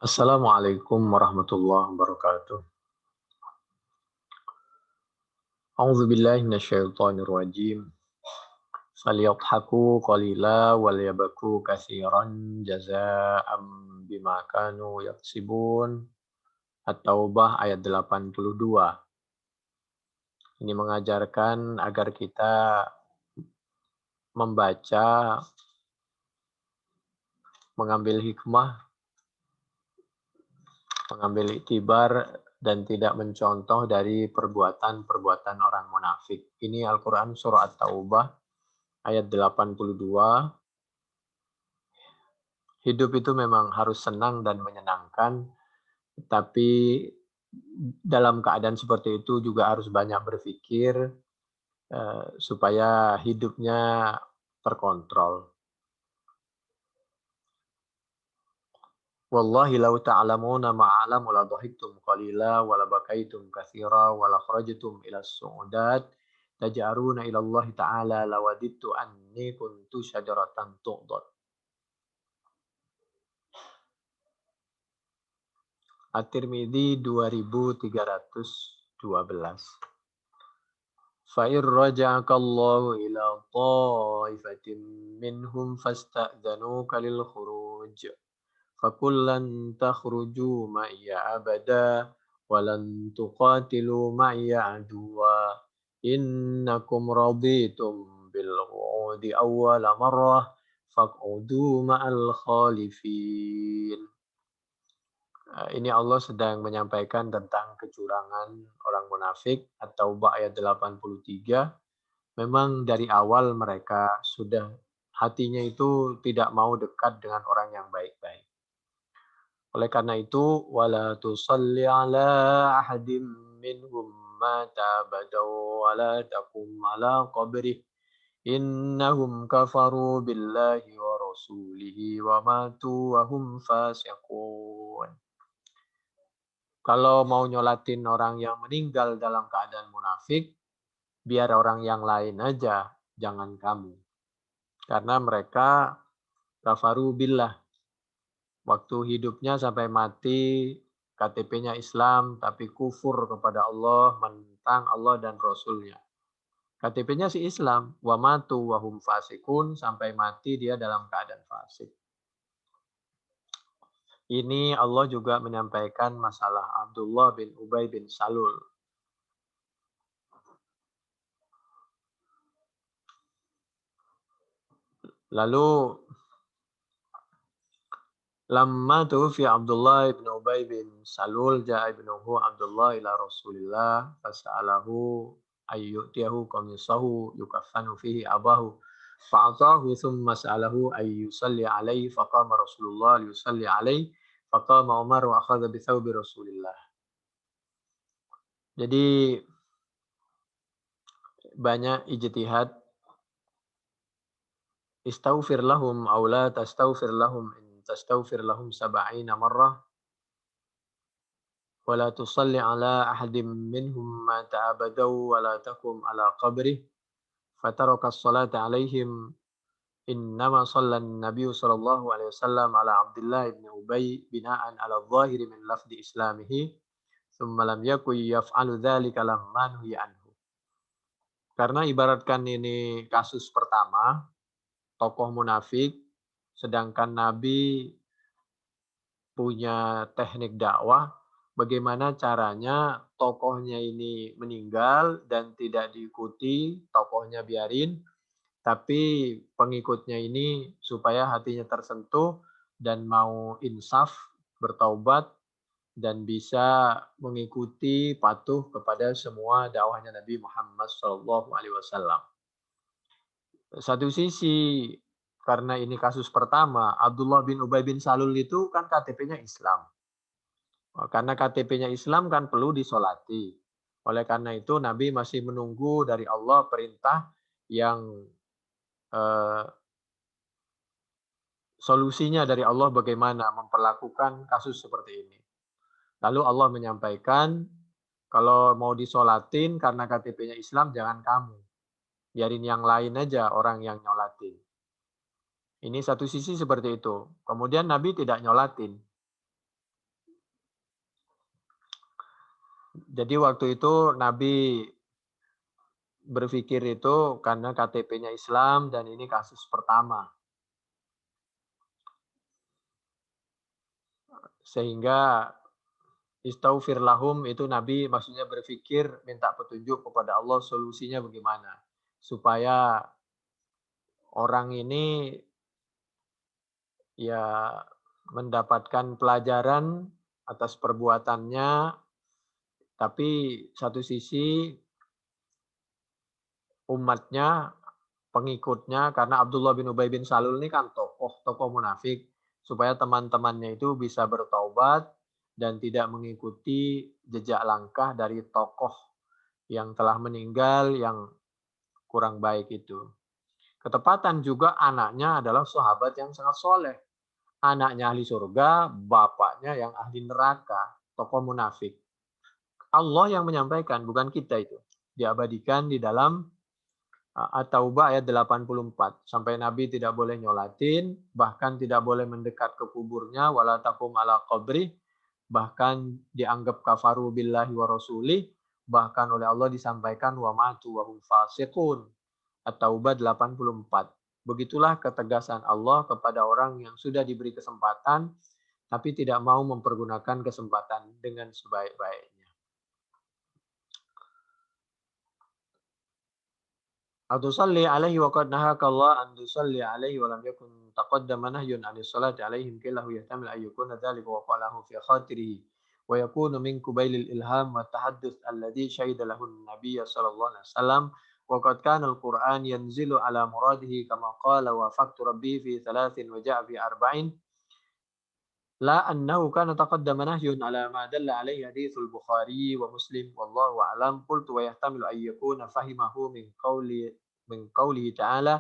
Assalamualaikum warahmatullahi wabarakatuh. A'udzu billahi minasyaitonir rajim. Falyadhaku qalila walyabku katsiran jazaa'an bima kanu yaksibun. At-Taubah ayat 82. Ini mengajarkan agar kita membaca, mengambil hikmah, mengambil iktibar dan tidak mencontoh dari perbuatan-perbuatan orang munafik. Ini Al-Qur'an surah At-Taubah ayat 82. Hidup itu memang harus senang dan menyenangkan, tapi dalam keadaan seperti itu juga harus banyak berpikir supaya hidupnya terkontrol. Wallahi law ta'lamuna ma'alamu la dhahiktum qalila wa la bakaitum katsira wa la kharajtum ila as-su'udat taj'aruna ila Allah ta'ala lawadittu anni kuntu syajaratan tu'dad. At-Tirmidzi 2312. فَإِنْ رَجَعَكَ اللَّهُ إِلَى طَائِفَةٍ مِّنْهُمْ فَاسْتَأْذَنُوكَ لِلْخُرُوجِ فَقُل لَّن تَخْرُجُوا مَعِيَ أَبَدًا وَلَن تُقَاتِلُوا مَعِيَ عَدُوًّا إِنَّكُمْ رَضِيتُم بِالْقُعُودِ أَوَّلَ مَرَّةٍ فَاقْعُدُوا مَعَ الْخَالِفِينَ. Ini Allah sedang menyampaikan tentang kecurangan orang munafik atau ayat 83. Memang dari awal mereka sudah hatinya itu tidak mau dekat dengan orang yang baik-baik. Oleh karena itu, wala tusalli ala ahadim minhum mata abada wala taqum ala qabrih innahum kafaru billahi wa rasulihi wa matu wa hum fasiqun. Kalau mau nyolatin orang yang meninggal dalam keadaan munafik, biar orang yang lain aja, jangan kamu. Karena mereka kafaru billah. Waktu hidupnya sampai mati, KTP-nya Islam, tapi kufur kepada Allah, menentang Allah dan Rasulnya. KTP-nya si Islam, wa matu wa hum fasikun, sampai mati dia dalam keadaan fasik. Ini Allah juga menyampaikan masalah Abdullah bin Ubay bin Salul. Lalu lamma tuwfi Abdullah bin Ubay bin Salul ja'a ibnuhu Abdullah ila Rasulillah fas'alahu ayyutiyahu qamisahu yukaffanu fihi abahu fa'atahu thumma sa'alahu ayyusalli alaihi faqama Rasulullah liyusalli alaihi faqama Umar wa akhadha bi thawbi Rasulillah. Jadi banyak ijtihad, istaghfir lahum aw la tastaghfir lahum in tastaghfir lahum 70 marrah ولا تصل على أحد منهم مات أبدا ولا تقم على قبره فترك الصلاة عليهم إنما صلى النبي صلى الله عليه وسلم على عبد الله بن أبي بناء على الظاهر من لفظ إسلامه ثم لم يكن يفعل ذلك لما نهي عنه. Karena ibaratkan ini kasus pertama, tokoh munafik, sedangkan Nabi punya teknik dakwah, bagaimana caranya tokohnya ini meninggal dan tidak diikuti, tokohnya biarin, tapi pengikutnya ini supaya hatinya tersentuh dan mau insaf, bertaubat, dan bisa mengikuti patuh kepada semua dakwahnya Nabi Muhammad SAW. Satu sisi, karena ini kasus pertama, Abdullah bin Ubay bin Salul itu kan KTP-nya Islam. Karena KTP-nya Islam kan perlu disolati. Oleh karena itu Nabi masih menunggu dari Allah perintah yang solusinya dari Allah bagaimana memperlakukan kasus seperti ini. Lalu Allah menyampaikan, kalau mau disolatin karena KTP-nya Islam jangan kamu. Biarin yang lain aja orang yang nyolatin. Ini satu sisi seperti itu. Kemudian Nabi tidak nyolatin. Jadi waktu itu Nabi berpikir itu karena KTP-nya Islam dan ini kasus pertama. Sehingga istaghfir lahum itu Nabi maksudnya berpikir minta petunjuk kepada Allah solusinya bagaimana. Supaya orang ini ya mendapatkan pelajaran atas perbuatannya, tapi satu sisi umatnya, pengikutnya, karena Abdullah bin Ubay bin Salul ini kan tokoh munafik, supaya teman-temannya itu bisa bertaubat dan tidak mengikuti jejak langkah dari tokoh yang telah meninggal yang kurang baik itu. Ketepatan juga anaknya adalah sahabat yang sangat soleh. Anaknya ahli surga, bapaknya yang ahli neraka, tokoh munafik. Allah yang menyampaikan, bukan kita itu. Diabadikan di dalam At-Taubah ayat 84. Sampai Nabi tidak boleh nyolatin, bahkan tidak boleh mendekat ke kuburnya, wala taqum ala qabri, bahkan dianggap kafaru billahi wa rasulih, bahkan oleh Allah disampaikan wa matu wa hum fasiqun. At-Taubah 84. Begitulah ketegasan Allah kepada orang yang sudah diberi kesempatan, tapi tidak mau mempergunakan kesempatan dengan sebaik-baiknya. أو تصلي عليه وقد نهاك الله أن تصلي عليه ولم يكن تقدم نهي عن الصلاة عليهم كله يحتمل أن يكون ذلك وقاله في خاطره ويكون من قبيل الإلهام والتحدث الذي شهد له النبي صلى الله عليه وسلم وقد كان القرآن ينزل على مراده كما قال وافقت ربي في 3 وجاء في 4 لا أنه كان تقدم نهي على ما دل عليه حديث البخاري ومسلم والله أعلم قلت ويحتمل أن يكون فهمه من قوله تعالى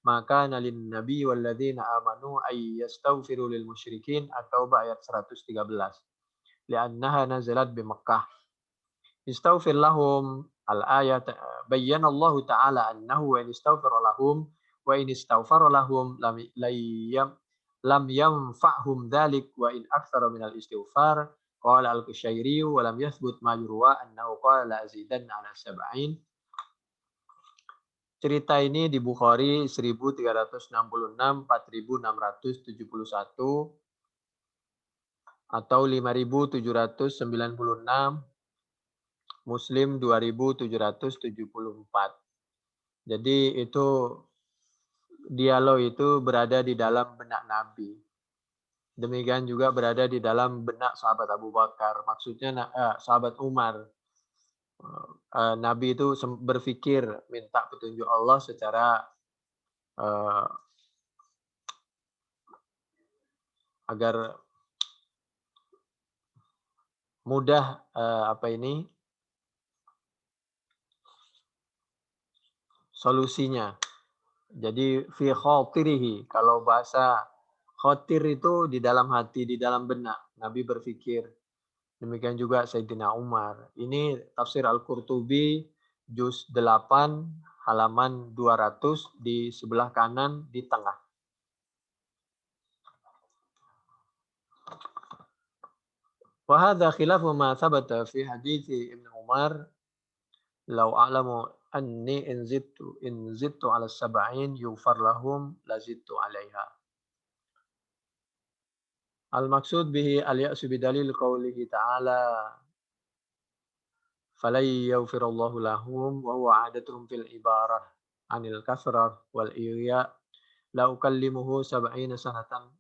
ما كان للنبي والذين آمنوا أن يستغفروا للمشركين التوبة آيات 113 لأنها نزلت بمكة استغفر لهم الآية بين الله تعالى أنه وإن استغفر لهم وإن استغفر لهم لم ينفعهم ذلك وإن أكثر من الاستغفار قال القشيري ولم يثبت ما يروى أنه قال لأزيدن على 70. Cerita ini di Bukhari 1366, 4671 atau 5796, Muslim 2774. Jadi itu dialog itu berada di dalam benak Nabi. Demikian juga berada di dalam benak sahabat Abu Bakar. Maksudnya sahabat Umar. Nabi itu berpikir minta petunjuk Allah secara agar mudah solusinya. Jadi fi khotirihi, kalau bahasa khotir itu di dalam hati, di dalam benak. Nabi berpikir. Demikian juga Sayyidina Umar. Ini tafsir Al-Qurtubi juz 8 halaman 200 di sebelah kanan di tengah. Wa hadza khilafu ma thabata fi hadits Ibnu Umar law a'lamu anni in zidtu ala sab'in yufar lahum la zidtu 'alaiha. Al-maksud bihi al-ya'su bidalil qawlihi ta'ala falan yaghfirallahu lahum wa huwa 'adatuhum fil ibarah anil kasrah wal iya la ukallimuhu sab'ina sanatan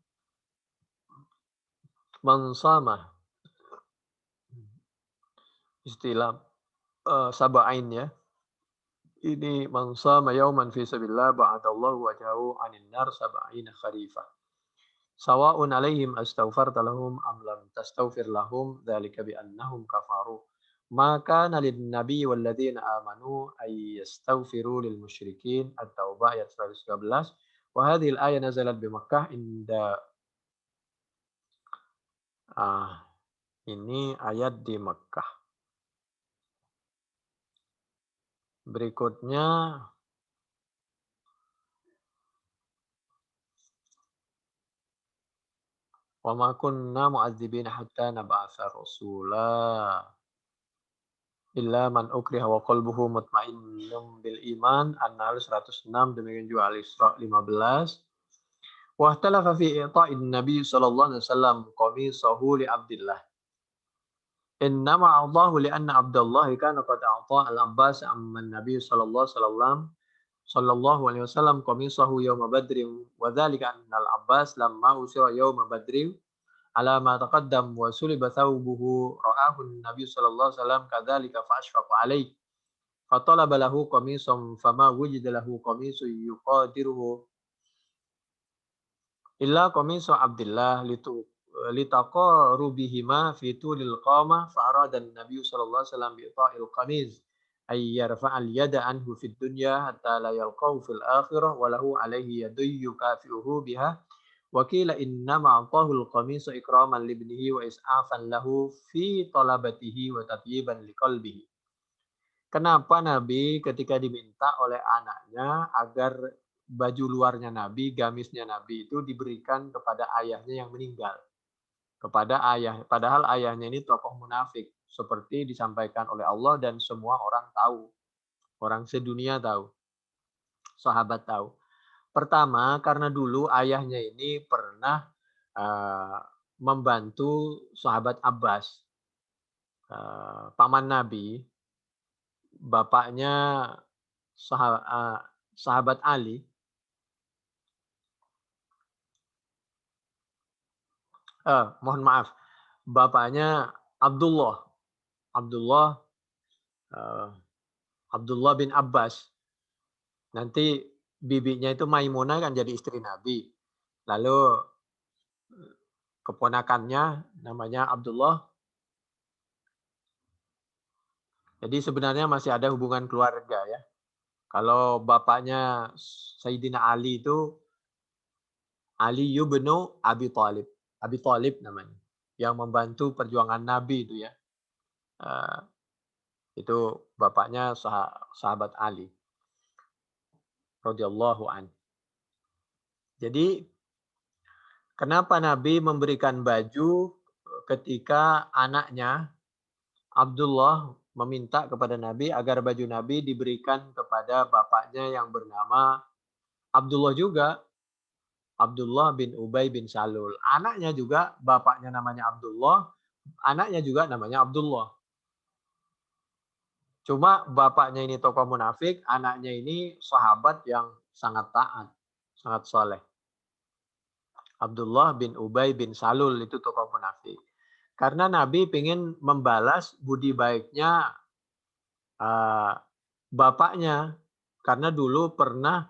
man sama. Istilah sab'ain ya. Ini man sama yauman fi sabilillah ba'adallahu wajhahu 'anil nar sab'ina kharifah. Sawa'un 'alaihim astaghfarta lahum am lam tastaghfir lahum dzalika bi annahum kafaru. Ma kana lin nabiy wal ladzina amanu ay yastaghfiru lil musyrikin At-Taubah ayat 113. Wa hadhihi al-ayah nazalat bi Makkah inda ini ayat di Makkah. Berikutnya wa ma kunna mu'adzibina hatta nab'atsa rasula. illa man ukriha wa qalbuhu mutmainnun bil iman. An-Nahl 106, demikian juga Al-Isra 15. Wa ikhtalafa fi i'ta'in Nabi sallallahu alaihi wasallam qamisahu li Abdillah. Innama a'tahu li anna Abdullah kana qad a'ta al-Abbas amma Nabi sallallahu alaihi wasallam qamisahu yawma Badrin wa dzalika anna al-Abbas lamma usira yawma Badrin ala ma taqaddam wa suliba thawbuhu ra'ahu an-nabiy sallallahu alaihi wasallam kadzalika fa ashfaqa alaihi fa talaba lahu qamisan fama wujida lahu qamisun yuqadiruhu illa qamisu Abdillah litaqarubihima fi tulil qamah fa arada an-nabiy sallallahu alaihi wasallam bi ta'il qamis ay yarfa'al yada anhu fid dunya hatta la yalqahu fil akhirah wa lahu alaihi yadun yukafi'uhu biha. Wakila innama a'tahul qamisa ikraman libnihi wa is'afan lahu fi talabatihi wa tatyiban liqalbihi. Kenapa Nabi ketika diminta oleh anaknya agar baju luarnya Nabi, gamisnya Nabi itu diberikan kepada ayahnya yang meninggal. Kepada ayah, padahal ayahnya ini tokoh munafik seperti disampaikan oleh Allah dan semua orang tahu. Orang sedunia tahu. Sahabat tahu. Pertama, karena dulu ayahnya ini pernah membantu sahabat Abbas, paman Nabi, bapaknya sahabat Ali. Mohon maaf, bapaknya Abdullah bin Abbas. Nanti bibinya itu Maimunah kan jadi istri Nabi. Lalu keponakannya namanya Abdullah. Jadi sebenarnya masih ada hubungan keluarga ya. Kalau bapaknya Sayyidina Ali itu Ali ibn Abi Thalib. Abi Thalib namanya. Yang membantu perjuangan Nabi itu ya. Itu bapaknya sahabat Ali radhiyallahu an. Jadi kenapa Nabi memberikan baju ketika anaknya Abdullah meminta kepada Nabi agar baju Nabi diberikan kepada bapaknya yang bernama Abdullah juga, Abdullah bin Ubay bin Salul. Anaknya juga bapaknya namanya Abdullah, anaknya juga namanya Abdullah. Cuma bapaknya ini tokoh munafik, anaknya ini sahabat yang sangat taat, sangat soleh. Abdullah bin Ubay bin Salul itu tokoh munafik. Karena Nabi ingin membalas budi baiknya bapaknya. Karena dulu pernah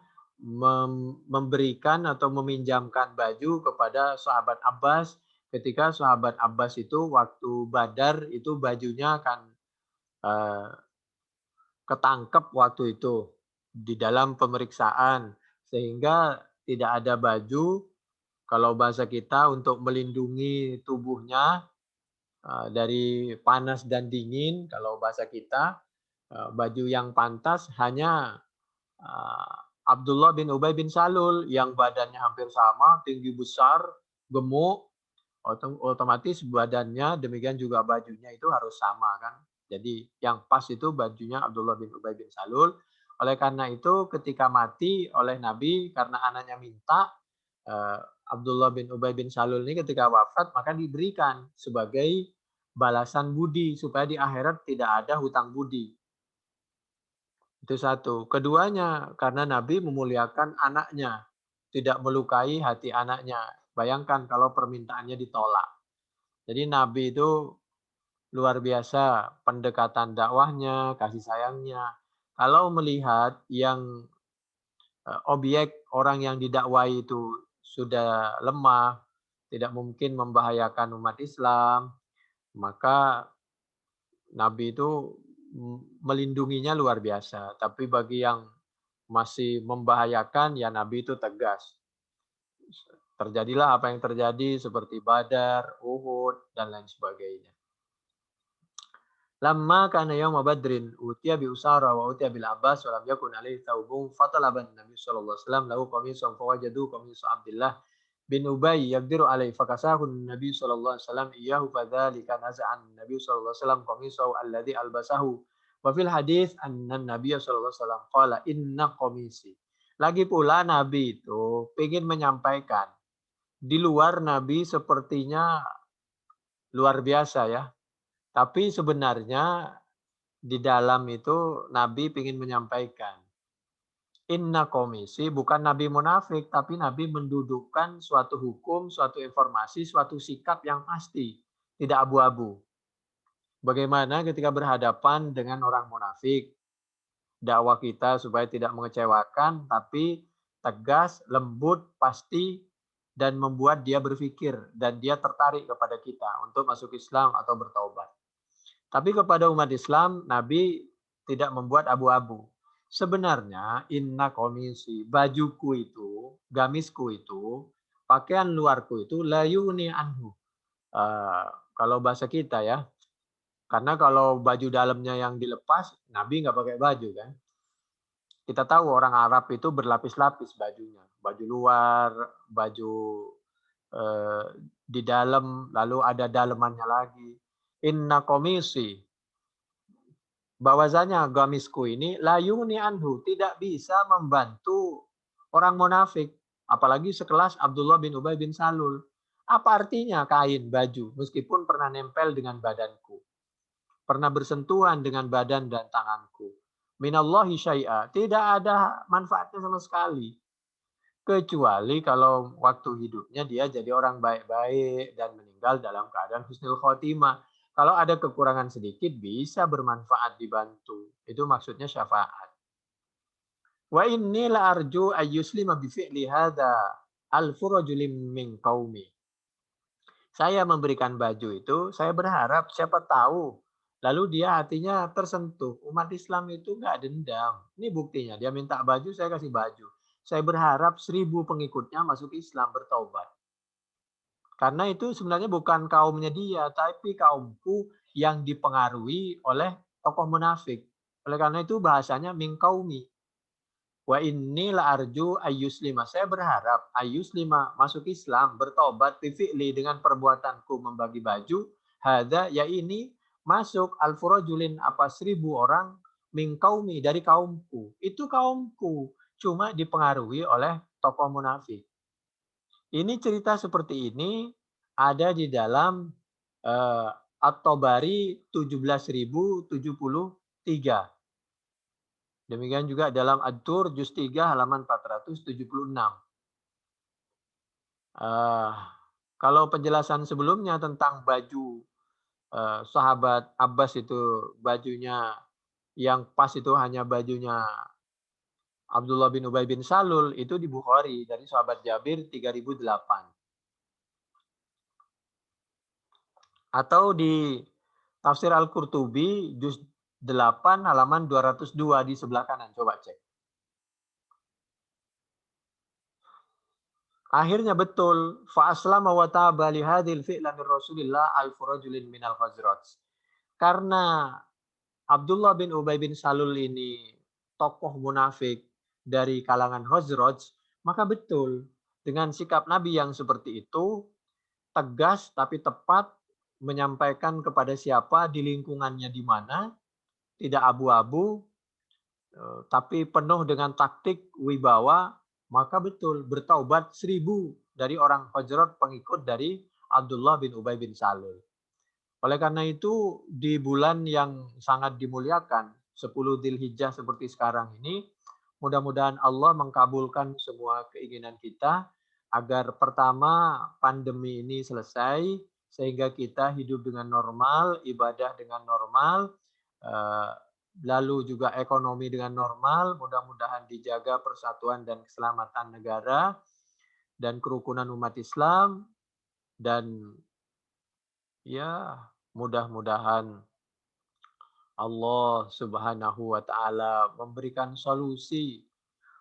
memberikan atau meminjamkan baju kepada sahabat Abbas. Ketika sahabat Abbas itu waktu Badar itu bajunya akan ketangkep waktu itu di dalam pemeriksaan. Sehingga tidak ada baju, kalau bahasa kita, untuk melindungi tubuhnya dari panas dan dingin. Kalau bahasa kita, baju yang pantas hanya Abdullah bin Ubay bin Salul yang badannya hampir sama, tinggi besar, gemuk, otomatis badannya demikian juga bajunya itu harus sama kan. Jadi yang pas itu bajunya Abdullah bin Ubay bin Salul. Oleh karena itu ketika mati oleh Nabi karena anaknya minta, Abdullah bin Ubay bin Salul ini ketika wafat maka diberikan sebagai balasan budi supaya di akhirat tidak ada hutang budi. Itu satu. Keduanya karena Nabi memuliakan anaknya, tidak melukai hati anaknya. Bayangkan kalau permintaannya ditolak. Jadi Nabi itu luar biasa pendekatan dakwahnya, kasih sayangnya. Kalau melihat yang objek orang yang didakwai itu sudah lemah, tidak mungkin membahayakan umat Islam, maka Nabi itu melindunginya luar biasa. Tapi bagi yang masih membahayakan, ya Nabi itu tegas. Terjadilah apa yang terjadi seperti Badar, Uhud, dan lain sebagainya. Lamma kana yauma Badrin utiya bi Usara wa utiya bil Abbas wa lam yakun alaihi thawbun fatalaban Nabi sallallahu alaihi wasallam lahu qamisun fawajadu qamisa Abdullah bin Ubay yaqdiru alaihi fakasahu Nabi sallallahu alaihi wasallam iyyahu fadzalika naza'an Nabi sallallahu alaihi wasallam qamisahu alladhi albasahu Wa fil hadis anna Nabi sallallahu alaihi wasallam qala inna qamisi. Lagi pula Nabi itu ingin menyampaikan di luar Nabi sepertinya luar biasa ya. Tapi sebenarnya di dalam itu Nabi ingin menyampaikan inna komisi bukan Nabi munafik, tapi Nabi mendudukkan suatu hukum, suatu informasi, suatu sikap yang pasti, tidak abu-abu. Bagaimana ketika berhadapan dengan orang munafik, dakwah kita supaya tidak mengecewakan, tapi tegas, lembut, pasti, dan membuat dia berpikir dan dia tertarik kepada kita untuk masuk Islam atau bertaubat. Tapi kepada umat Islam, Nabi tidak membuat abu-abu. Sebenarnya inna komisi, bajuku itu, gamisku itu, pakaian luarku itu layuni anhu. Kalau bahasa kita ya, karena kalau baju dalamnya yang dilepas, Nabi nggak pakai baju kan. Kita tahu orang Arab itu berlapis-lapis bajunya, baju luar, baju eh, di dalam, lalu ada dalemannya lagi. Inna komisi, bahwasanya gamisku ini layuni anhu, tidak bisa membantu orang munafik, apalagi sekelas Abdullah bin Ubay bin Salul. Apa artinya kain baju meskipun pernah nempel dengan badanku, pernah bersentuhan dengan badan dan tanganku. Minallahi syai'a, tidak ada manfaatnya sama sekali. Kecuali kalau waktu hidupnya dia jadi orang baik-baik dan meninggal dalam keadaan husnul khotimah. Kalau ada kekurangan sedikit bisa bermanfaat dibantu. Itu maksudnya syafaat. Wa inni la arju ayyuslima bi fi'li hadza alfu rajulin min qaumi. Saya memberikan baju itu, saya berharap siapa tahu lalu dia hatinya tersentuh. Umat Islam itu nggak dendam. Ini buktinya, dia minta baju, saya kasih baju. Saya berharap 1.000 pengikutnya masuk Islam, bertaubat. Karena itu sebenarnya bukan kaumnya dia, tapi kaumku yang dipengaruhi oleh tokoh munafik. Oleh karena itu bahasanya min qaumi. Wa inni la arju ayyuslima. Saya berharap ayyuslima masuk Islam, bertobat fi'li dengan perbuatanku membagi baju. Hadza ya ini masuk al-furajulin apa 1.000 orang min qaumi dari kaumku. Itu kaumku, cuma dipengaruhi oleh tokoh munafik. Ini cerita seperti ini ada di dalam At-Tabari 17.073. Demikian juga dalam Ad-Dur juz 3 halaman 476. Kalau penjelasan sebelumnya tentang baju sahabat Abbas itu bajunya yang pas itu hanya bajunya Abdullah bin Ubay bin Salul itu di Bukhari dari sahabat Jabir 3008. Atau di Tafsir Al-Qurtubi juz 8 halaman 202 di sebelah kanan. Coba cek. Akhirnya betul. Fa'aslama wa taba li hadhil fi'la min Rasulillah al-furajulin minal Khazraj. Karena Abdullah bin Ubay bin Salul ini tokoh munafik dari kalangan Khazraj, maka betul dengan sikap Nabi yang seperti itu, tegas tapi tepat, menyampaikan kepada siapa di lingkungannya di mana, tidak abu-abu, tapi penuh dengan taktik wibawa, maka betul bertaubat 1.000 dari orang Khazraj pengikut dari Abdullah bin Ubay bin Salul. Oleh karena itu di bulan yang sangat dimuliakan 10 Dzulhijjah seperti sekarang ini, mudah-mudahan Allah mengkabulkan semua keinginan kita agar pertama pandemi ini selesai sehingga kita hidup dengan normal, ibadah dengan normal, lalu juga ekonomi dengan normal, mudah-mudahan dijaga persatuan dan keselamatan negara dan kerukunan umat Islam, dan ya mudah-mudahan Allah Subhanahu wa taala memberikan solusi,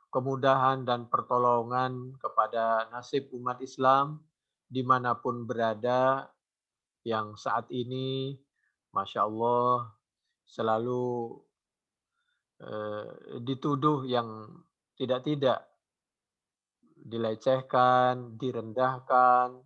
kemudahan dan pertolongan kepada nasib umat Islam dimanapun berada yang saat ini Masya Allah selalu dituduh yang tidak-tidak, dilecehkan, direndahkan.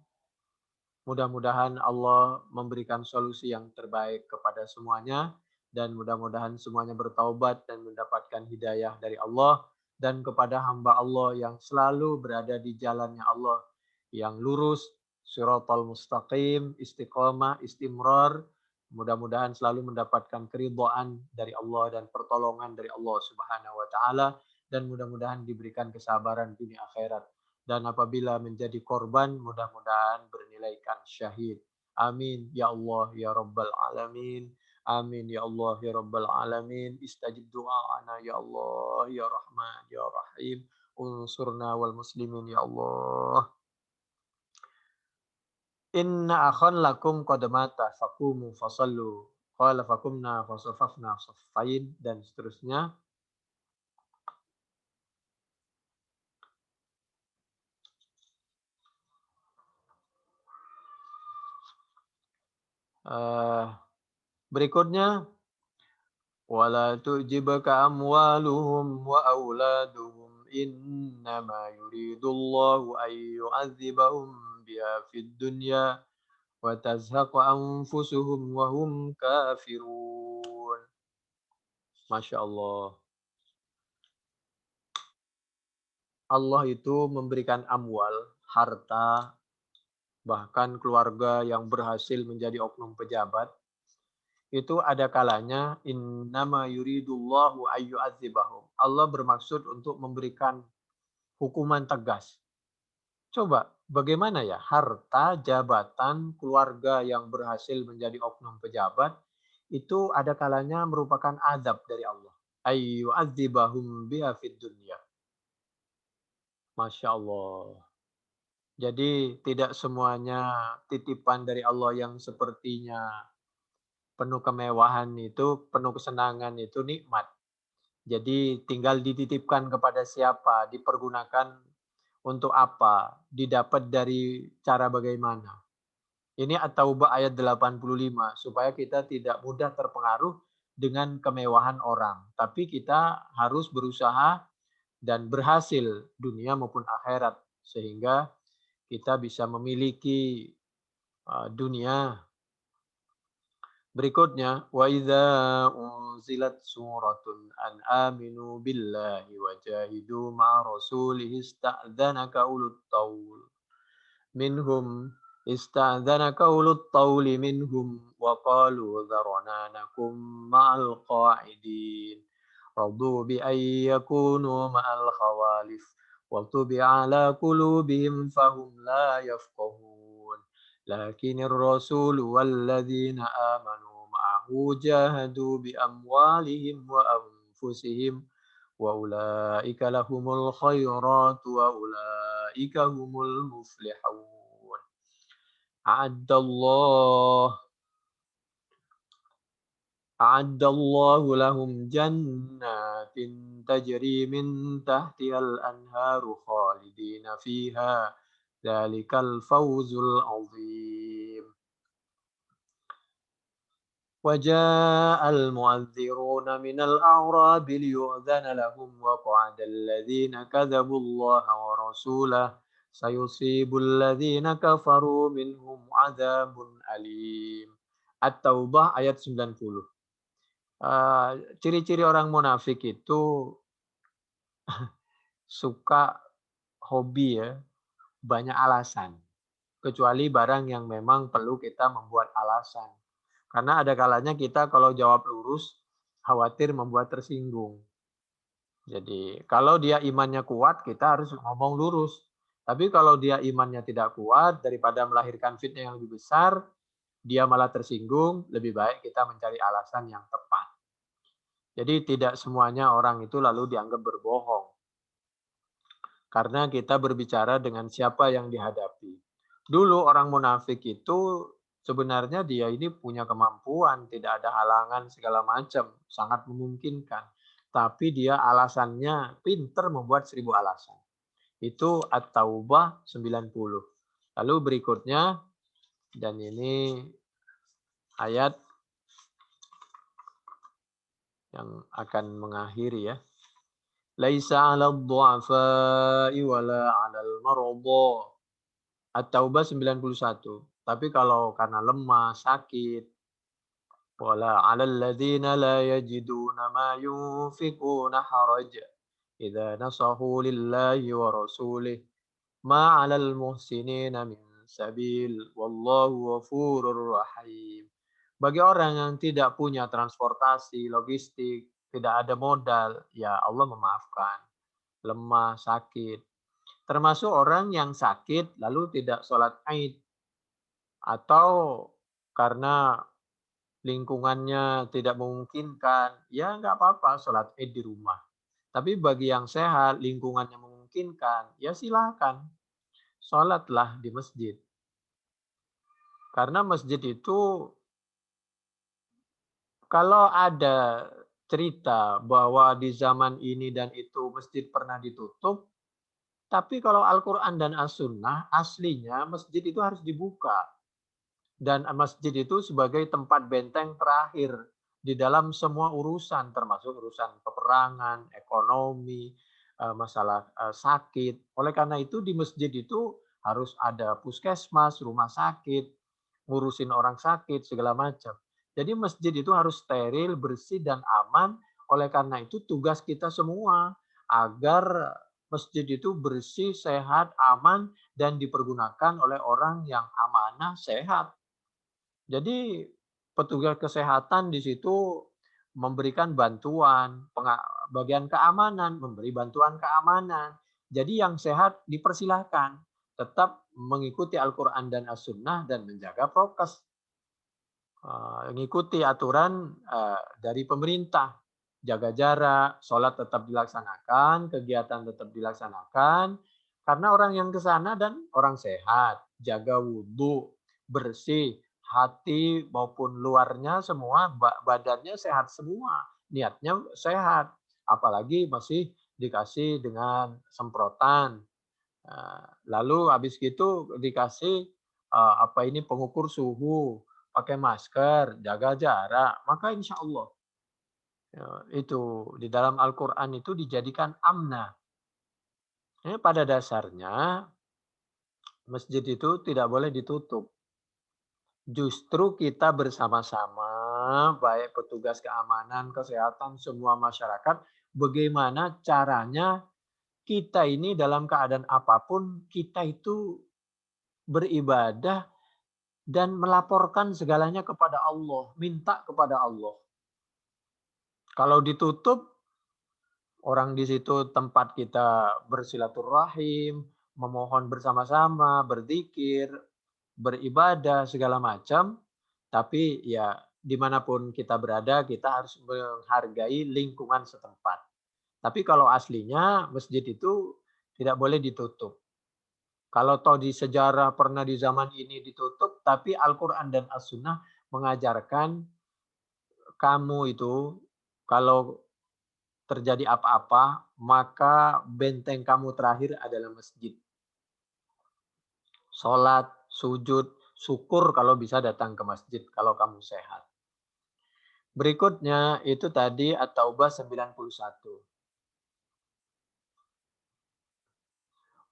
Mudah-mudahan Allah memberikan solusi yang terbaik kepada semuanya dan mudah-mudahan semuanya bertaubat dan mendapatkan hidayah dari Allah, dan kepada hamba Allah yang selalu berada di jalannya Allah yang lurus, siratal mustaqim, istiqomah, istimrar. Mudah-mudahan selalu mendapatkan keridhaan dari Allah dan pertolongan dari Allah Subhanahu wa taala, dan mudah-mudahan diberikan kesabaran dunia akhirat. Dan apabila menjadi korban, mudah-mudahan bernilaikan syahid. Amin ya Allah ya rabbal alamin. Amin ya Allah ya rabbal alamin. Istajib du'ana ya Allah ya Rahman ya Rahim. Unsurna wal muslimin ya Allah. Inna akhan lakum qad mata faqumu fasallu. Qala fakumna fasafafna saffain, dan seterusnya. Berikutnya, wala tu'jibaka amwaluhum wa auladuhum innama yuridullahu an yu'adzibahum biha fid dunya wa tazhaqu anfusuhum wa hum kafirun. Masya Allah. Allah itu memberikan amwal, harta, bahkan keluarga yang berhasil menjadi oknum pejabat, itu ada kalanya innama yuridullahu ayyu'adzibahum. Allah bermaksud untuk memberikan hukuman tegas. Coba, bagaimana ya harta, jabatan, keluarga yang berhasil menjadi oknum pejabat, itu ada kalanya merupakan azab dari Allah. Ayyu'adzibahum biha fid dunya. Masya Allah. Jadi tidak semuanya titipan dari Allah yang sepertinya penuh kemewahan itu, penuh kesenangan itu nikmat. Jadi tinggal dititipkan kepada siapa, dipergunakan untuk apa, didapat dari cara bagaimana. Ini At-Taubah ayat 85, supaya kita tidak mudah terpengaruh dengan kemewahan orang. Tapi kita harus berusaha dan berhasil dunia maupun akhirat, sehingga kita bisa memiliki dunia. Berikutnya, wa idza unzilat suratun an aminu billahi wa jahidu ma'a rasulihi ista'dzanaka ulut taul minhum ulut tauli minhum wa qalu dharana nakum ma'al qa'idin radu bi ay yakunu ma'al khawalif wa tubi ala qulubihim fahum la yafqahun lakinir rasul walladzina amanu ma'ahu jahadu bi amwalihim wa anfusihim wa ulaika lahumul khairatu wa ulaika humul muflihun. A'addallahu lahum jannatin tajri min tahtihal anharu khalidina fiha dzalikal fawzul azim. وجاء المعذرون من الأعراب ليؤذن لهم وقعد الذين كذبوا الله ورسوله سيصيب الذين كفروا منهم عذاب أليم. At-Taubah ayat 90. Ciri-ciri orang munafik itu suka hobi ya, banyak alasan. Kecuali barang yang memang perlu kita membuat alasan. Karena ada kalanya kita kalau jawab lurus, khawatir membuat tersinggung. Jadi kalau dia imannya kuat, kita harus ngomong lurus. Tapi kalau dia imannya tidak kuat, daripada melahirkan fitnah yang lebih besar, dia malah tersinggung, lebih baik kita mencari alasan yang tepat. Jadi tidak semuanya orang itu lalu dianggap berbohong. Karena kita berbicara dengan siapa yang dihadapi. Dulu orang munafik itu sebenarnya dia ini punya kemampuan, tidak ada halangan segala macam, sangat memungkinkan. Tapi dia alasannya pinter membuat 1000 alasan. Itu At-Taubah 90. Lalu berikutnya, dan ini ayat yang akan mengakhiri ya. Laisa 'alal du'afa'i wala 'alal maradha. At-Taubah 91. Tapi kalau karena lemah, sakit, Wala 'alal ladzina la yajiduna ma yunfiquna haraj idza nasahu lillahi wa rasulih ma 'alal muhsinina min sabil wallahu ghafurur rahim. Bagi orang yang tidak punya transportasi, logistik, tidak ada modal, ya Allah memaafkan. Lemah, sakit. Termasuk orang yang sakit lalu tidak sholat Aid atau karena lingkungannya tidak memungkinkan, ya nggak apa-apa sholat Id di rumah. Tapi bagi yang sehat, lingkungannya memungkinkan, ya silakan sholatlah di masjid. Karena masjid itu kalau ada cerita bahwa di zaman ini dan itu masjid pernah ditutup, tapi kalau Al-Quran dan As-Sunnah aslinya masjid itu harus dibuka. Dan masjid itu sebagai tempat benteng terakhir di dalam semua urusan, termasuk urusan peperangan, ekonomi, masalah sakit. Oleh karena itu di masjid itu harus ada puskesmas, rumah sakit, ngurusin orang sakit, segala macam. Jadi masjid itu harus steril, bersih, dan aman. Oleh karena itu tugas kita semua agar masjid itu bersih, sehat, aman, dan dipergunakan oleh orang yang amanah, sehat. Jadi petugas kesehatan di situ memberikan bantuan, bagian keamanan, memberi bantuan keamanan. Jadi yang sehat dipersilahkan tetap mengikuti Al-Quran dan As-Sunnah dan menjaga prokes. Mengikuti aturan dari pemerintah. Jaga jarak, sholat tetap dilaksanakan, kegiatan tetap dilaksanakan. Karena orang yang ke sana dan orang sehat, jaga wudhu, bersih, hati maupun luarnya semua, badannya sehat semua. Niatnya sehat. Apalagi masih dikasih dengan semprotan. Lalu habis gitu dikasih pengukur suhu, pakai masker, jaga jarak, maka insya Allah itu di dalam Al-Quran itu dijadikan amnah. Pada dasarnya masjid itu tidak boleh ditutup. Justru kita bersama-sama, baik petugas keamanan, kesehatan, semua masyarakat, bagaimana caranya kita ini dalam keadaan apapun, kita itu beribadah dan melaporkan segalanya kepada Allah, minta kepada Allah. Kalau ditutup, orang di situ tempat kita bersilaturahim, memohon bersama-sama, berzikir, beribadah, segala macam. Tapi ya dimanapun kita berada, kita harus menghargai lingkungan setempat. Tapi kalau aslinya masjid itu tidak boleh ditutup. Kalau toh di sejarah pernah di zaman ini ditutup, tapi Al-Quran dan As-Sunnah mengajarkan kamu itu kalau terjadi apa-apa, maka benteng kamu terakhir adalah masjid. Sholat, sujud, syukur kalau bisa datang ke masjid kalau kamu sehat. Berikutnya itu tadi At-Taubah 91.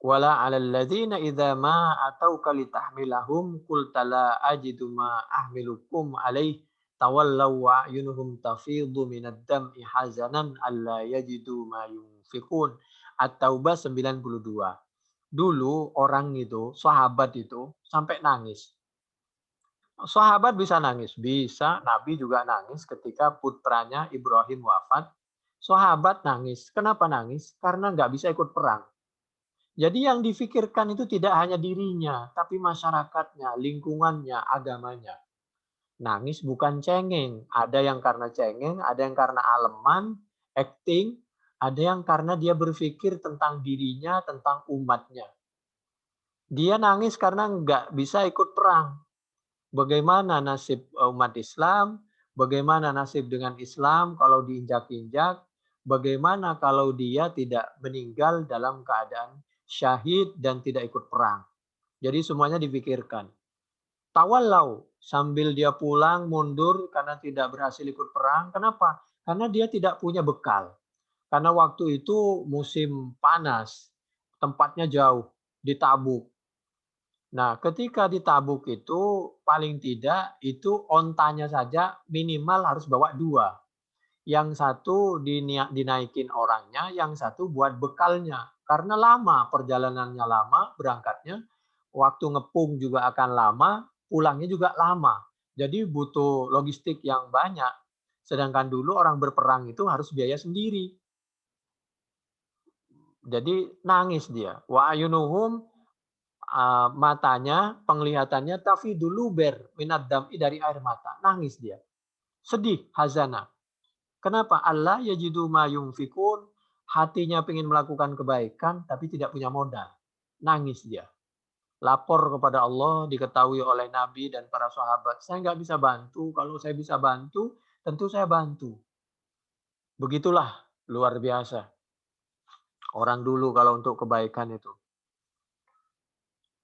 Wala 'alal ladzina idza ma atauka litahmilahum qulta la ajidu ma ahmilukum alaih tawallaw wa a'yunuhum tafidhu minad dam'i hazanan alla yajidu ma yunfiqun. At-Taubah 92. Dulu orang itu, sahabat itu sampai nangis. Sahabat bisa nangis, bisa. Nabi juga nangis ketika putranya Ibrahim wafat. Sahabat nangis. Kenapa nangis? Karena nggak bisa ikut perang. Jadi yang difikirkan itu tidak hanya dirinya, tapi masyarakatnya, lingkungannya, agamanya. Nangis bukan cengeng. Ada yang karena cengeng, ada yang karena aleman, acting, ada yang karena dia berpikir tentang dirinya, tentang umatnya. Dia nangis karena nggak bisa ikut perang. Bagaimana nasib umat Islam? Bagaimana nasib dengan Islam kalau diinjak-injak? Bagaimana kalau dia tidak meninggal dalam keadaan syahid dan tidak ikut perang? Jadi semuanya dipikirkan. Tawallau, sambil dia pulang mundur karena tidak berhasil ikut perang. Kenapa? Karena dia tidak punya bekal. Karena waktu itu musim panas, tempatnya jauh, di Tabuk. Nah, ketika di Tabuk itu paling tidak itu ontanya saja minimal harus bawa 2. Yang satu dinaikin orangnya, yang satu buat bekalnya. Karena lama, perjalanannya lama, berangkatnya, waktu ngepung juga akan lama, pulangnya juga lama. Jadi butuh logistik yang banyak. Sedangkan dulu orang berperang itu harus biaya sendiri. Jadi nangis dia. Wa ayunuhum, matanya, penglihatannya tafidul luber minad dam'i, dari air mata. Nangis dia. Sedih, hazana. Kenapa? Allah yajidu ma yunfikun, hatinya ingin melakukan kebaikan tapi tidak punya modal. Nangis dia. Lapor kepada Allah, diketahui oleh Nabi dan para sahabat. Saya nggak bisa bantu, kalau saya bisa bantu, tentu saya bantu. Begitulah, luar biasa. Orang dulu kalau untuk kebaikan itu.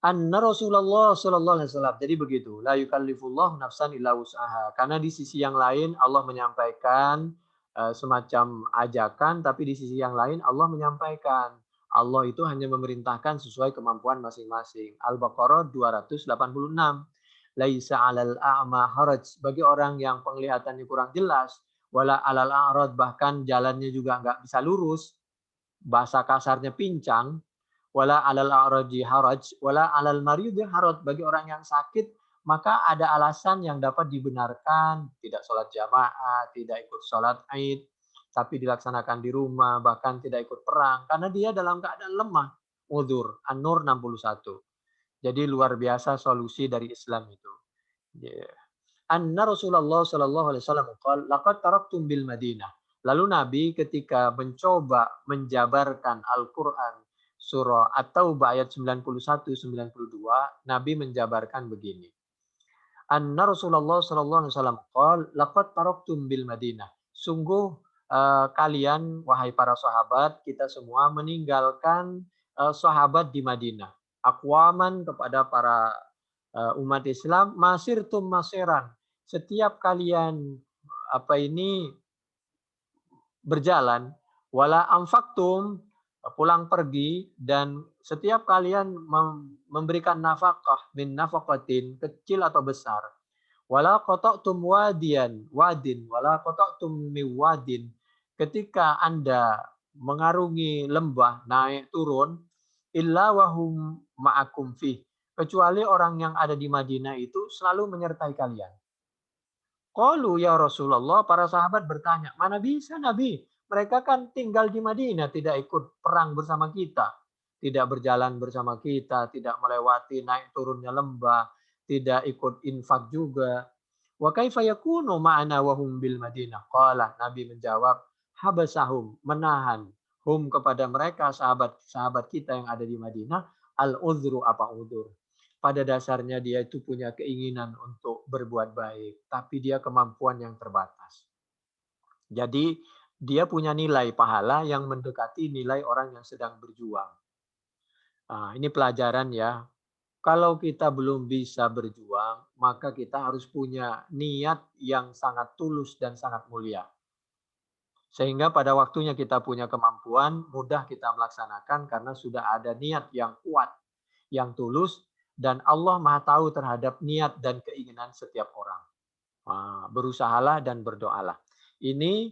Anna Rasulullah sallallahu alaihi wasallam. Jadi begitu, la yukallifullahu nafsan illa wus'aha. Karena di sisi yang lain Allah menyampaikan semacam ajakan, tapi di sisi yang lain Allah menyampaikan Allah itu hanya memerintahkan sesuai kemampuan masing-masing. Al-Baqarah 286. Laisa 'alal a'ma haraj, bagi orang yang penglihatannya kurang jelas, wala 'alal a'rad, bahkan jalannya juga nggak bisa lurus, bahasa kasarnya pincang, wala 'alal a'raji haraj, wala 'alal maridi haraj, bagi orang yang sakit maka ada alasan yang dapat dibenarkan, tidak sholat jamaah, tidak ikut sholat Id, tapi dilaksanakan di rumah, bahkan tidak ikut perang karena dia dalam keadaan lemah. Udzur, An-Nur 61. Jadi luar biasa solusi dari Islam itu. Yeah. Anna Rasulullah sallallahu alaihi wasallam qala laqad taraktum bil Madinah. Lalu Nabi ketika mencoba menjabarkan Al-Qur'an surah At-Taubah ayat 91-92, Nabi menjabarkan begini. Anna Rasulullah sallallahu alaihi wasallam qala laqad taraktum bil Madinah. Sungguh kalian wahai para sahabat, kita semua meninggalkan sahabat di Madinah. Aqwaman, kepada para umat Islam, masirtum masiran. Setiap kalian berjalan, wala anfaqtum, pulang pergi, dan setiap kalian memberikan nafkah min nafaqatin, kecil atau besar, wala qata'tum wadin wala qata'tum miwadin, ketika Anda mengarungi lembah, naik turun, illa wahum ma'akum fih, kecuali orang yang ada di Madinah itu selalu menyertai kalian. Qalu ya Rasulullah, para sahabat bertanya, mana bisa Nabi? Mereka kan tinggal di Madinah, tidak ikut perang bersama kita, tidak berjalan bersama kita, tidak melewati naik turunnya lembah, tidak ikut infak juga. Wa kaifa yakunu ma'ana wa hum bil Madinah? Qala, Nabi menjawab, habasahum, menahan hum, kepada mereka sahabat-sahabat kita yang ada di Madinah, al uzru, apa udzur. Pada dasarnya dia itu punya keinginan untuk berbuat baik, tapi dia kemampuan yang terbatas. Jadi dia punya nilai pahala yang mendekati nilai orang yang sedang berjuang. Nah, ini pelajaran ya. Kalau kita belum bisa berjuang, maka kita harus punya niat yang sangat tulus dan sangat mulia. Sehingga pada waktunya kita punya kemampuan, mudah kita melaksanakan karena sudah ada niat yang kuat, yang tulus, dan Allah Maha tahu terhadap niat dan keinginan setiap orang. Berusahalah dan berdoalah. Ini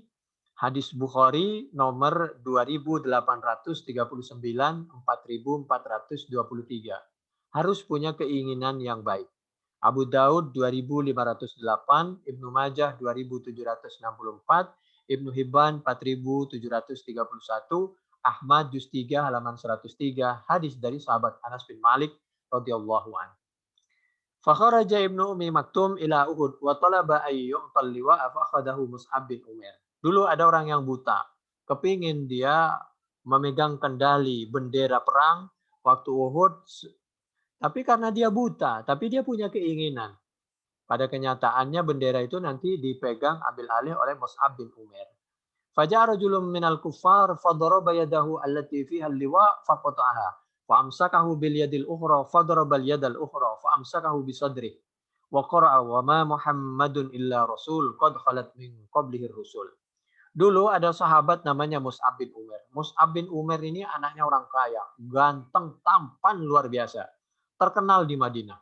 hadis Bukhari nomor 2839, 4423. Harus punya keinginan yang baik. Abu Daud 2508, Ibnu Majah 2764, Ibnu Hibban 4731, Ahmad juz 3 halaman 103, hadis dari sahabat Anas bin Malik radhiyallahu anhu. Fakharaja Ibnu Ummi Maktum ila Uhud wa talaba ay yu'tal liwa'a fa akhadahu Mus'ab bin Umair. Dulu ada orang yang buta, kepingin dia memegang kendali bendera perang waktu Uhud, tapi karena dia buta, tapi dia punya keinginan. Pada kenyataannya bendera itu nanti dipegang, ambil alih oleh Mus'ab bin Umair. Faja'a rajulun minal kuffar fadaraba yadahu allati fiha al-liwa' faqata'aha. Fa'amsakahu bil yadil ukhra fadaraba al-yadal ukhra fa'amsakahu bi sadri. Wa qara'a wa ma Muhammadun illa rasul qad khalat min qablihi rusul. Dulu ada sahabat namanya Mus'ab bin Umair. Mus'ab bin Umair ini anaknya orang kaya, ganteng, tampan luar biasa. terkenal di Madinah.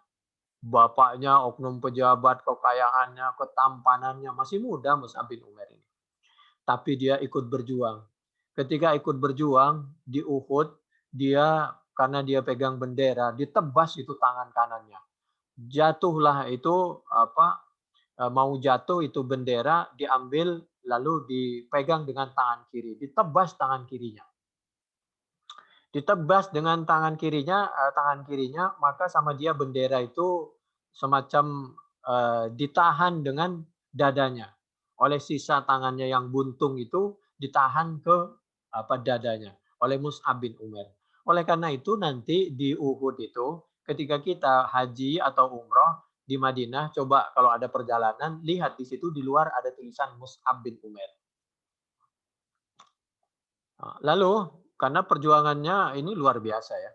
Bapaknya oknum pejabat, kekayaannya, ketampanannya, masih muda Mus'ab bin Umair ini. Tapi dia ikut berjuang. Ketika ikut berjuang di Uhud, dia karena dia pegang bendera, ditebas itu tangan kanannya. Jatuhlah itu mau jatuh itu bendera diambil lalu dipegang dengan tangan kiri, ditebas tangan kirinya. Ditebas dengan tangan kirinya, maka sama dia bendera itu semacam ditahan dengan dadanya. Oleh sisa tangannya yang buntung itu ditahan ke dadanya oleh Mus'ab bin Umair. Oleh karena itu nanti di Uhud itu ketika kita haji atau umroh di Madinah, coba kalau ada perjalanan lihat di situ di luar ada tulisan Mus'ab bin Umair. Lalu karena perjuangannya ini luar biasa ya.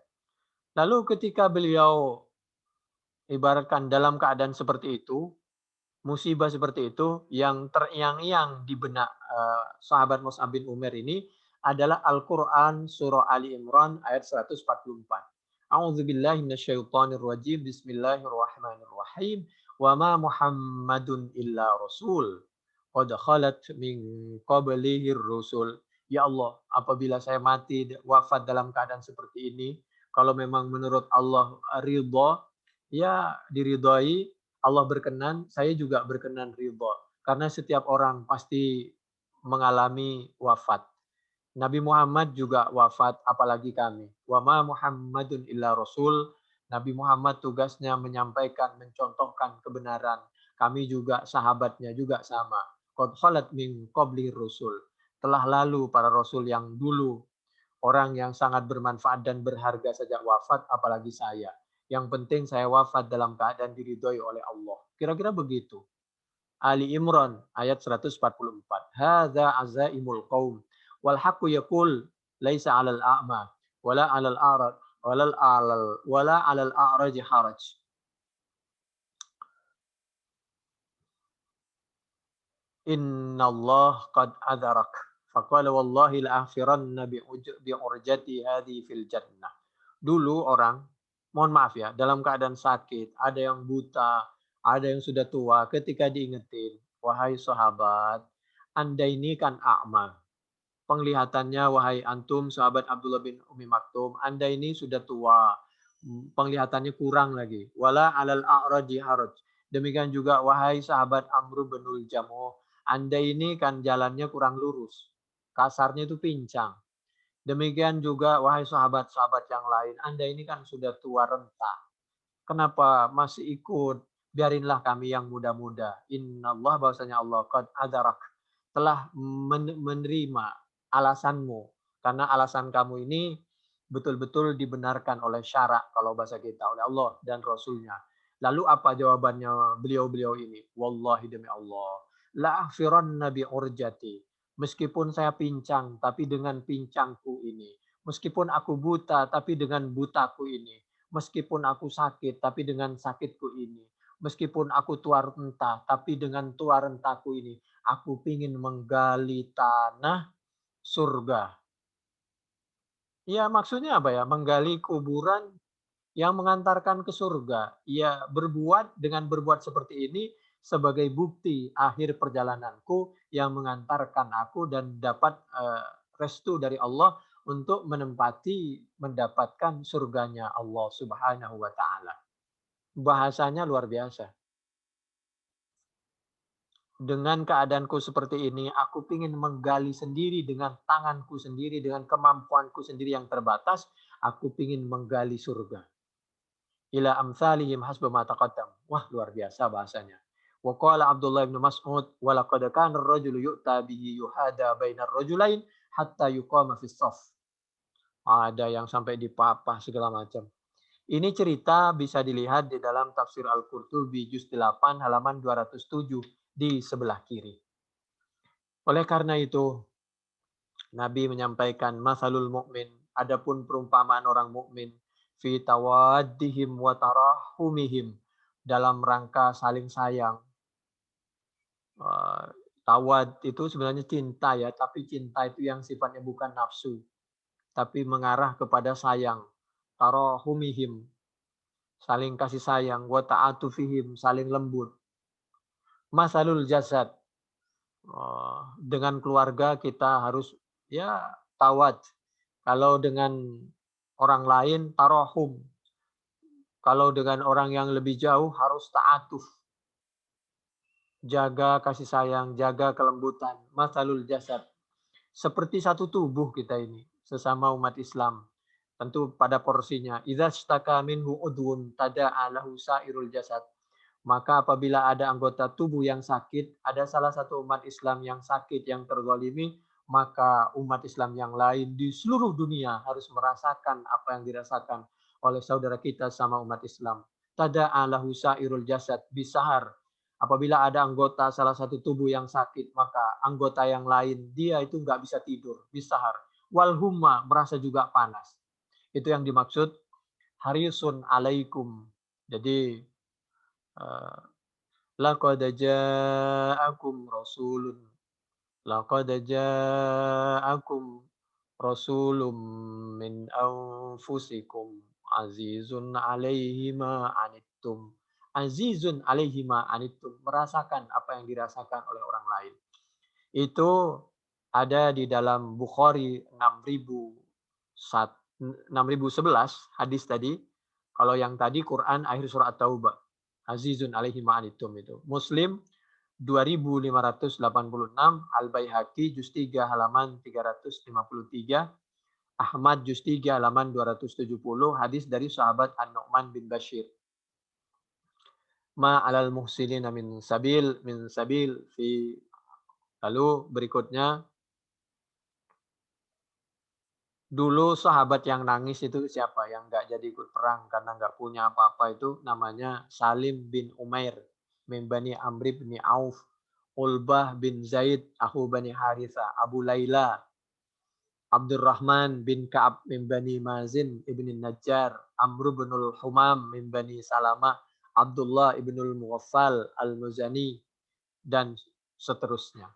Lalu ketika beliau ibaratkan dalam keadaan seperti itu, musibah seperti itu, yang terngiang-ngiang di benak sahabat Mus'ab bin Umair ini adalah Al-Quran surah Ali Imran ayat 144. A'udzubillahi minasyaitonirrajim. Bismillahirrahmanirrahim. Wa ma Muhammadun illa rasul. Qad khalat min qablihi rusul. Ya Allah, apabila saya mati wafat dalam keadaan seperti ini, kalau memang menurut Allah ridha, ya diridhai, Allah berkenan, saya juga berkenan ridha. Karena setiap orang pasti mengalami wafat. Nabi Muhammad juga wafat, apalagi kami. Wa ma Muhammadun illa rasul. Nabi Muhammad tugasnya menyampaikan, mencontohkan kebenaran. Kami juga sahabatnya juga sama. Qad khalat min qabli rusul. Telah lalu para rasul yang dulu, orang yang sangat bermanfaat dan berharga sejak wafat, apalagi saya. Yang penting saya wafat dalam keadaan diridhoi oleh Allah. Kira-kira begitu. Ali Imran ayat 144. Hadza azaimul qaum wal haqqu yaqul laisa 'alal a'ma wala 'alal a'raj wala 'alal a'raj haraj. Innallah qad adzarak. Faqala wallahi la'afiranna bi'urjati hadhi fil jannah. Dulu orang, mohon maaf ya, dalam keadaan sakit, ada yang buta, ada yang sudah tua, ketika diingetin, wahai sahabat, Anda ini kan a'ma. Penglihatannya, wahai antum, sahabat Abdullah bin Umi Maktum, Anda ini sudah tua, penglihatannya kurang lagi. Wala alal a'raji haraj. Demikian juga, wahai sahabat Amr bin Jamuh, Anda ini kan jalannya kurang lurus. Kasarnya itu pincang. Demikian juga, wahai sahabat-sahabat yang lain, Anda ini kan sudah tua renta. Kenapa masih ikut? Biarinlah kami yang muda-muda. Innallah, bahwasanya Allah qad adarak, telah menerima alasanmu. Karena alasan kamu ini betul-betul dibenarkan oleh syarak, kalau bahasa kita, oleh Allah dan Rasulnya. Lalu apa jawabannya beliau-beliau ini? Wallahi demi Allah. La'afiranna bi'urjati. Meskipun saya pincang, tapi dengan pincangku ini. Meskipun aku buta, tapi dengan butaku ini. Meskipun aku sakit, tapi dengan sakitku ini. Meskipun aku tua renta, tapi dengan tua rentaku ini. Aku ingin menggali tanah surga. Ya maksudnya apa ya? Menggali kuburan yang mengantarkan ke surga. Ya dengan berbuat seperti ini sebagai bukti akhir perjalananku yang mengantarkan aku dan dapat restu dari Allah untuk mendapatkan surganya Allah Subhanahu wa taala. Bahasanya luar biasa. Dengan keadaanku seperti ini, aku ingin menggali sendiri dengan tanganku sendiri, dengan kemampuanku sendiri yang terbatas, aku ingin menggali surga. Ila amsalihim hasba ma taqaddam. Wah, luar biasa bahasanya. Wa qala Abdullah bin Mas'ud, wa laqad kana ar-rajulu yu'ta bihi yuhada bainar rajulain hatta yuqama fis shaf. Ada yang sampai dipapah segala macam. Ini cerita bisa dilihat di dalam tafsir Al-Qurtubi juz 8 halaman 207 di sebelah kiri. Oleh karena itu, Nabi menyampaikan masalul mukmin, adapun perumpamaan orang mukmin fi tawaddihim wa tarahumihim, dalam rangka saling sayang. Tawad itu sebenarnya cinta ya, tapi cinta itu yang sifatnya bukan nafsu, tapi mengarah kepada sayang. Tarahumihim, saling kasih sayang, wa ta'atufihim, saling lembut. Masalul jasad, dengan keluarga kita harus ya tawad. Kalau dengan orang lain tarahum. Kalau dengan orang yang lebih jauh harus ta'atuf. Jaga kasih sayang, jaga kelembutan. Masalul jasad. Seperti satu tubuh kita ini, sesama umat Islam. Tentu pada porsinya. Idza staka minhu udwun tada'a lahu sairul jasad. Maka apabila ada anggota tubuh yang sakit, ada salah satu umat Islam yang sakit, yang terzalimi, maka umat Islam yang lain di seluruh dunia harus merasakan apa yang dirasakan oleh saudara kita sama umat Islam. Tada'a lahu sairul jasad bisahar. Apabila ada anggota salah satu tubuh yang sakit, maka anggota yang lain dia itu nggak bisa tidur, bisahar. Wal humma, merasa juga panas. Itu yang dimaksud harisun alaikum. Jadi laqad ja'akum rasulun laqad ja'akum rasulun min anfusikum azizun 'alaihi ma anittum. Azizun 'alaihi ma anittum, merasakan apa yang dirasakan oleh orang lain. Itu ada di dalam Bukhari 6011 hadis tadi. Kalau yang tadi Quran akhir surat Taubah. Azizun alaihi ma'anitum itu. Muslim 2586, Al-Baihaqi juz 3 halaman 353, Ahmad juz 3 halaman 270, hadis dari sahabat An-Nu'man bin Bashir. Ma alal muhsinina min sabil fi. Lalu berikutnya, dulu sahabat yang nangis itu siapa? Yang nggak jadi ikut perang karena nggak punya apa-apa itu namanya Salim bin Umair min Bani Amr bin Auf, Ulbah bin Zaid, Ahu Bani Haritha, Abu Laila, Abdurrahman bin Ka'ab min Bani Mazin ibn Najjar, Amr bin Humam min Bani Salamah, Abdullah ibn Mughaffal al-Muzani, dan seterusnya.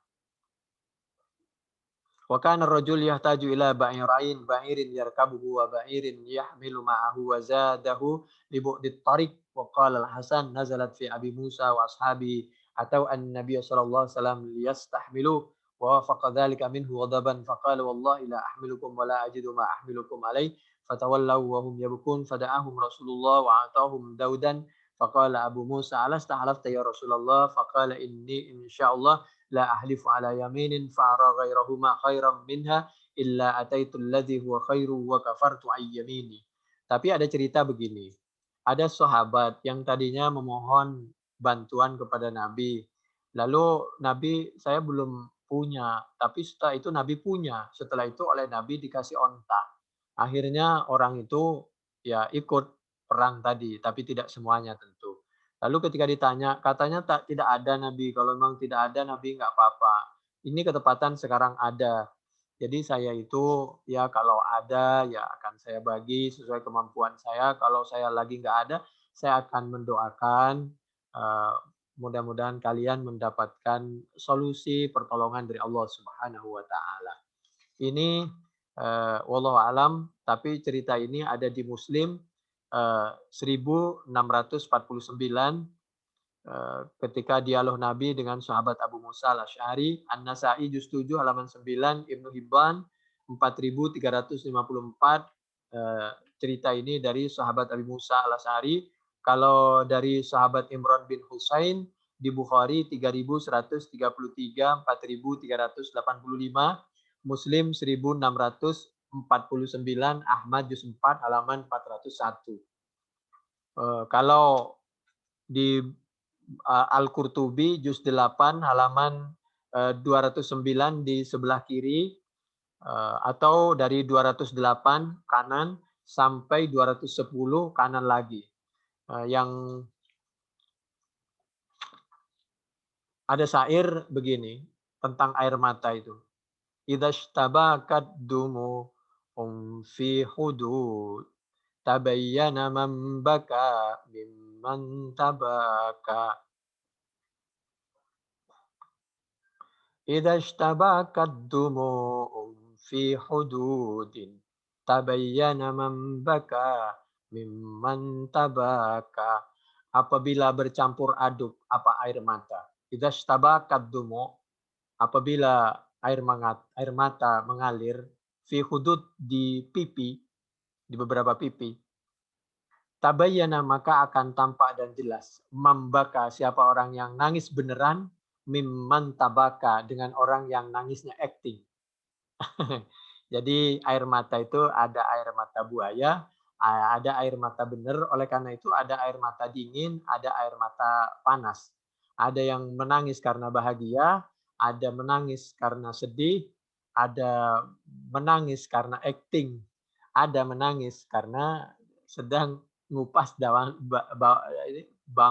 Wa kana ar-rajul yahtaju ila ba'irin yarkabuhu wa ba'irin yahmilu ma'ahu wa zadahu li bu'dit tariq. Wa qala al-Hasan nazalat fi Abi Musa wa ashabi atau an-nabiy sallallahu alaihi wasallam liyastahmilu wa wafaqa dhalika minhu ghadaban faqala wallahi la ahmilukum wa la ajidu ma ahmilukum alayh fatawallaw wa hum yabkun fada'ahum Rasulullah wa atahum daudan faqala Abu Musa alasta halafta ya Rasulullah faqala inni insyaallah la ahlifu ala yaminin fa'ara ghairahuma khairam minha illa ataitul ladzi huwa khairu wa kafartu ayyamini. Tapi ada cerita begini. Ada sahabat yang tadinya memohon bantuan kepada Nabi. Lalu Nabi, saya belum punya, tapi setelah itu Nabi punya. Setelah itu oleh Nabi dikasih onta. Akhirnya orang itu ya ikut perang tadi, tapi tidak semuanya tentu. Lalu ketika ditanya, katanya tidak ada Nabi. Kalau memang tidak ada Nabi nggak apa-apa. Ini ketepatan sekarang ada. Jadi saya itu ya kalau ada ya akan saya bagi sesuai kemampuan saya. Kalau saya lagi nggak ada, saya akan mendoakan mudah-mudahan kalian mendapatkan solusi pertolongan dari Allah Subhanahu wa taala. Ini wallahu alam, tapi cerita ini ada di Muslim 1649 ketika dialog Nabi dengan sahabat Abu Musa al-Asy'ari, An-Nasa'i juz 7 halaman 9, Ibnu Hibban 4354, cerita ini dari sahabat Abu Musa al-Asy'ari. Kalau dari sahabat Imran bin Husain di Bukhari 3133, 4385, Muslim 1649, Ahmad juz 4 halaman 401. Kalau di Al-Qurtubi juz 8 halaman 209 di sebelah kiri, atau dari 208 kanan sampai 210 kanan lagi. Yang ada syair begini tentang air mata itu. Idza ishtabakat dumu fi hudud tabayyana man baka mimman tabaka. Idza ishtabakat dumu fi hududin tabayyana man baka mimman tabaka. Apabila bercampur aduk apa air mata. Idza ishtabakat dumu, apabila air mata mengalir fi hudud di pipi, di beberapa pipi, tabayyana maka akan tampak dan jelas mambaka siapa orang yang nangis beneran mimman tabaka dengan orang yang nangisnya acting. Jadi air mata itu ada air mata buaya, ada air mata bener, oleh karena itu ada air mata dingin, ada air mata panas. Ada yang menangis karena bahagia, ada menangis karena sedih, ada menangis karena acting, ada menangis karena sedang ngupas bawang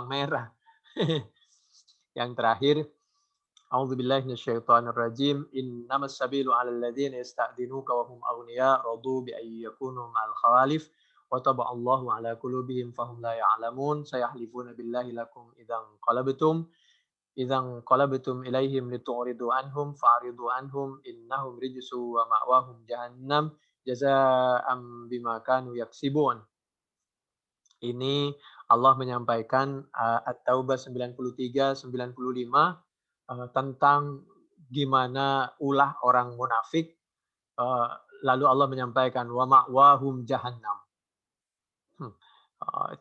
merah. Yang terakhir, a'udzubillahi minasyaitonirrajim. Innamas sabilu 'alal ladzina yasta'dzinuka wa hum aghniya radu bi ay yakunu ma'al khawalif wa taballahu 'ala qulubihim fahum la ya'lamun. Sayahlifuna billahi lakum idzan qalabtum ilaihim litu'ridu anhum fa'ridu anhum innahum rijsu wa ma'wahum jahannam jazaa'an bima kanu yaksibun. Ini Allah menyampaikan At-Taubah 93, 95 tentang gimana ulah orang munafik. Eh, Lalu Allah menyampaikan wa ma'wahum jahannam.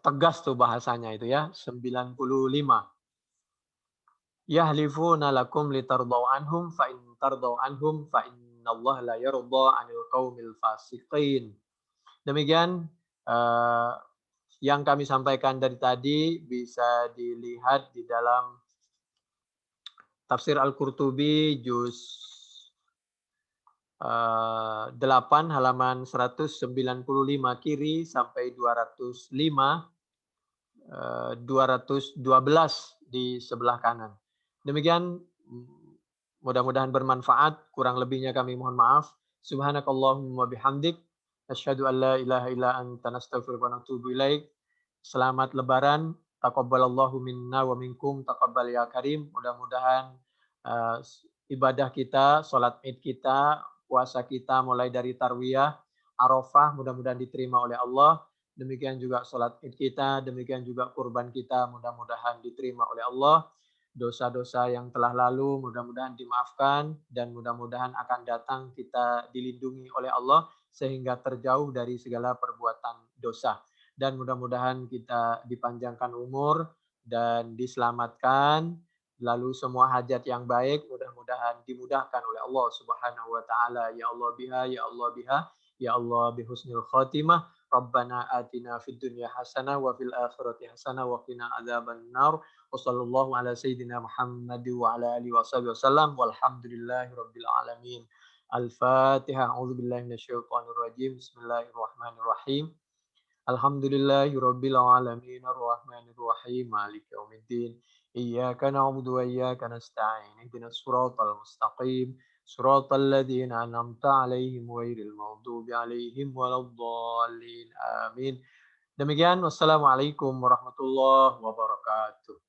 Tegas tuh bahasanya itu ya. 95. Yahlifuna lakum litardau anhum fa in tardau anhum fa innallaha la yarda 'anil qaumil fasiqin. Demikian eh, yang kami sampaikan dari tadi bisa dilihat di dalam Tafsir Al-Qurtubi juz 8 halaman 195 kiri sampai 205 212 di sebelah kanan. Demikian mudah-mudahan bermanfaat, kurang lebihnya kami mohon maaf. Subhanakallahumma bihamdik asyhadu an la ilaha illa anta nastaghfiruka wa natubu ilaik. Selamat lebaran, taqabbalallahu minna wa minkum taqabbal ya karim. Mudah-mudahan uh, ibadah kita, salat Id kita, puasa kita mulai dari tarwiyah, Arafah mudah-mudahan diterima oleh Allah. Demikian juga salat Id kita, demikian juga kurban kita mudah-mudahan diterima oleh Allah. Dosa-dosa yang telah lalu mudah-mudahan dimaafkan dan mudah-mudahan akan datang kita dilindungi oleh Allah sehingga terjauh dari segala perbuatan dosa. Dan mudah-mudahan kita dipanjangkan umur dan diselamatkan. Lalu semua hajat yang baik mudah-mudahan dimudahkan oleh Allah Subhanahu wa taala. Ya Allah biha, ya Allah biha, ya Allah bihusnil khatimah. Rabbana atina fid dunya hasanah wa fil akhirati hasanah wa qina adzabannar. Wa sallallahu ala sayyidina Muhammad wa ala alihi wasallam walhamdulillahi rabbil alamin. Al-Fatihah. A'udzubillahi minasyaitonir rajim. Bismillahirrahmanirrahim. Alhamdulillahi rabbil alamin arrahmanir rahim maliki yaumiddin. Iyyaka na'budu wa iyyaka nasta'in. Ihdinas siratal mustaqim. Siratal ladzina an'amta 'alaihim ghairil maghdubi 'alaihim waladdallin. Amin. Demikian wassalamualaikum warahmatullahi wabarakatuh.